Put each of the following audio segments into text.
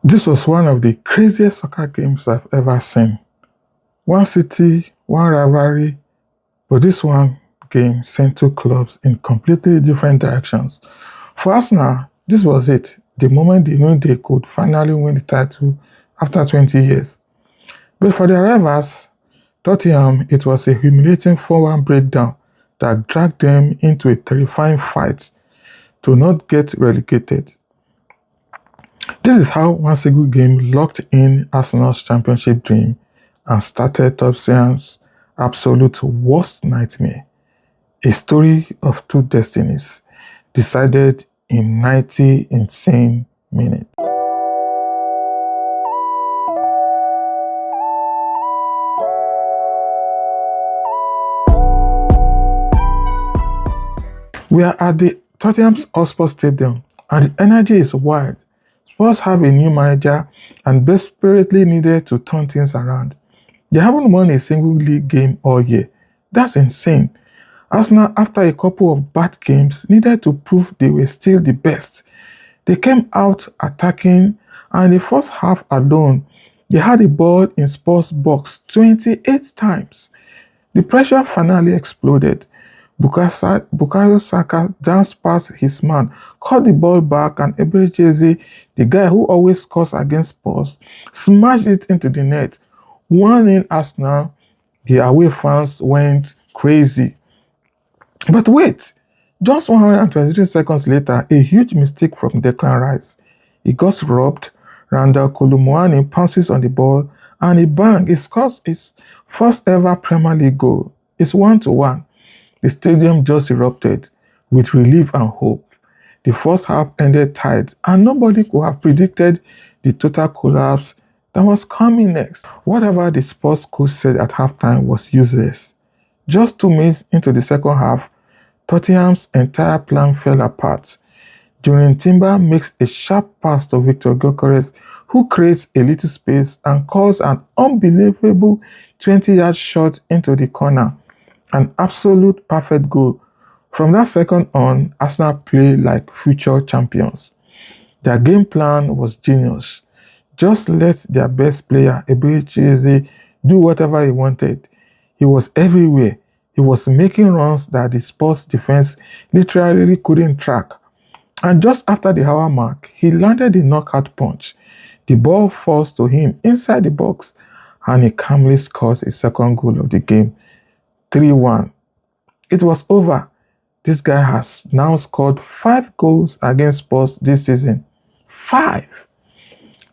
This was one of the craziest soccer games I've ever seen. One city, one rivalry, but this one game sent two clubs in completely different directions. For Arsenal, this was it, the moment they knew they could finally win the title after 20 years. But for their rivals, Tottenham, it was a humiliating 4-1 breakdown that dragged them into a terrifying fight to not get relegated. This is how one single game locked in Arsenal's championship dream and started Tottenham's absolute worst nightmare. A story of two destinies decided in 90 insane minutes. We are at the Tottenham's Hotspur Stadium and the energy is wild. Spurs have a new manager and desperately needed to turn things around. They haven't won a single league game all year. That's insane. Arsenal, after a couple of bad games, needed to prove they were still the best. They came out attacking, and in the first half alone, they had the ball in Spurs' box 28 times. The pressure finally exploded. Bukayo Saka danced past his man, caught the ball back, and Eberechi, the guy who always scores against Spurs, smashed it into the net. 1-0 Arsenal, the away fans went crazy. But wait, just 123 seconds later, a huge mistake from Declan Rice. He got robbed, Randall Kolumuani pounces on the ball, and he bang, he scores his first ever Premier League goal. It's 1-1. The stadium just erupted with relief and hope. The first half ended tight, and nobody could have predicted the total collapse that was coming next. Whatever the Spurs coach said at halftime was useless. Just 2 minutes into the second half, Tottenham's entire plan fell apart. During Timber makes a sharp pass to Victor Gyökeres, who creates a little space and calls an unbelievable 20-yard shot into the corner. An absolute perfect goal. From that second on, Arsenal played like future champions. Their game plan was genius. Just let their best player, Eberechi, do whatever he wanted. He was everywhere. He was making runs that the Spurs defense literally couldn't track. And just after the hour mark, he landed a knockout punch. The ball falls to him inside the box, and he calmly scores a second goal of the game. 3-1. It was over. This guy has now scored 5 goals against Spurs this season. 5.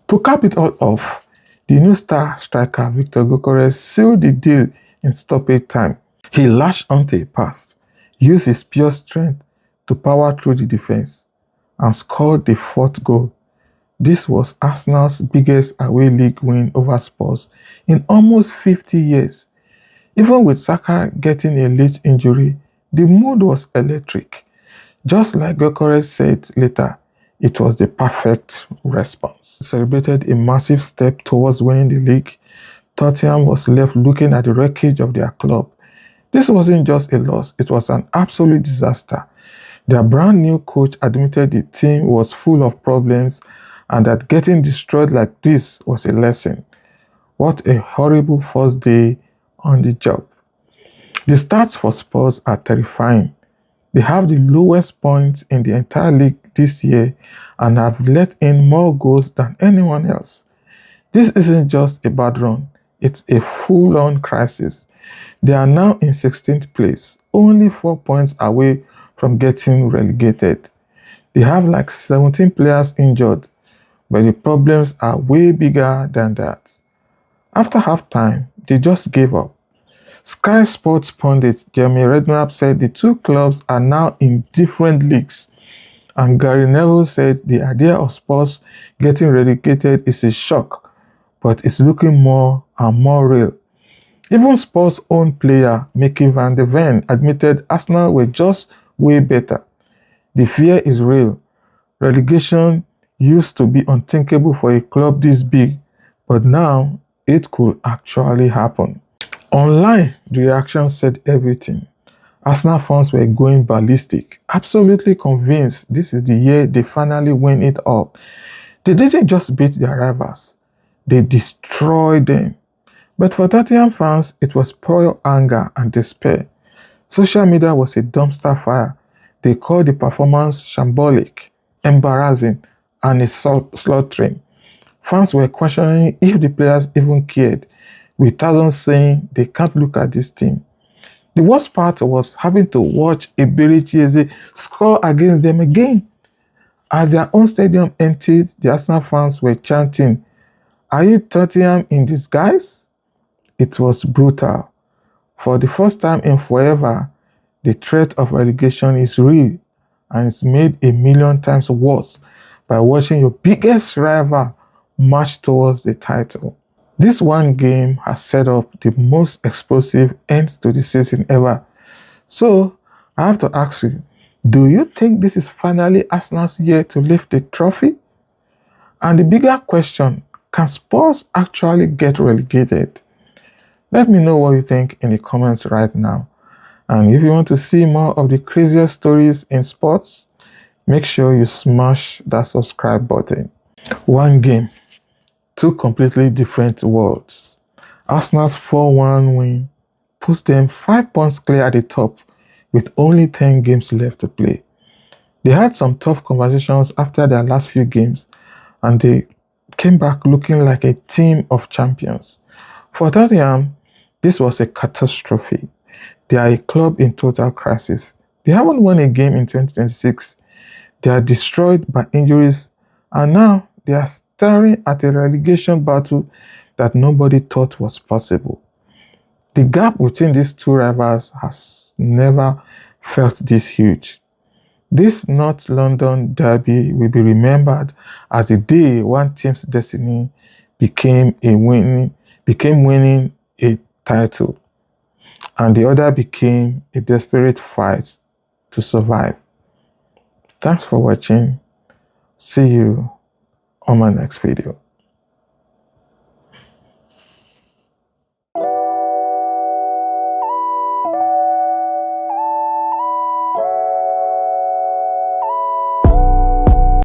To cap it all off, the new star striker Victor Gyökeres sealed the deal in stoppage time. He lashed onto a pass, used his pure strength to power through the defense, and scored the 4th goal. This was Arsenal's biggest away league win over Spurs in almost 50 years. Even with Saka getting a late injury, the mood was electric. Just like Gyökeres said later, it was the perfect response. He celebrated a massive step towards winning the league. Tottenham was left looking at the wreckage of their club. This wasn't just a loss, it was an absolute disaster. Their brand new coach admitted the team was full of problems and that getting destroyed like this was a lesson. What a horrible first day on the job. The stats for Spurs are terrifying. They have the lowest points in the entire league this year and have let in more goals than anyone else. This isn't just a bad run, it's a full-on crisis. They are now in 16th place, only 4 points away from getting relegated. They have like 17 players injured, but the problems are way bigger than that. After halftime, they just gave up. Sky Sports pundit Jeremy Redknapp said the two clubs are now in different leagues. And Gary Neville said the idea of Spurs getting relegated is a shock, but it's looking more and more real. Even Spurs' own player, Mickey van de Ven, admitted Arsenal were just way better. The fear is real. Relegation used to be unthinkable for a club this big, but now it could actually happen. Online, the reaction said everything. Arsenal fans were going ballistic, absolutely convinced this is the year they finally win it all. They didn't just beat their rivals, they destroyed them. But for Tottenham fans, it was pure anger and despair. Social media was a dumpster fire. They called the performance shambolic, embarrassing, and slaughtering. Fans were questioning if the players even cared, with thousands saying they can't look at this team. The worst part was having to watch Ebere Chieze score against them again. As their own stadium emptied, the Arsenal fans were chanting, "Are you Tottenham in disguise?" It was brutal. For the first time in forever, the threat of relegation is real, and it's made a million times worse by watching your biggest rival march towards the title. This one game has set up the most explosive end to the season ever. So, I have to ask you, do you think this is finally Arsenal's year to lift the trophy? And the bigger question, can Spurs actually get relegated? Let me know what you think in the comments right now. And if you want to see more of the craziest stories in sports, make sure you smash that subscribe button. One game, two completely different worlds. Arsenal's 4-1 win puts them 5 points clear at the top with only 10 games left to play. They had some tough conversations after their last few games, and they came back looking like a team of champions. For Tottenham, this was a catastrophe. They are a club in total crisis. They haven't won a game in 2026. They are destroyed by injuries, and now they are staring at a relegation battle that nobody thought was possible. The gap between these two rivals has never felt this huge. This North London derby will be remembered as the day one team's destiny became winning a title, and the other became a desperate fight to survive. Thanks for watching. See you on my next video.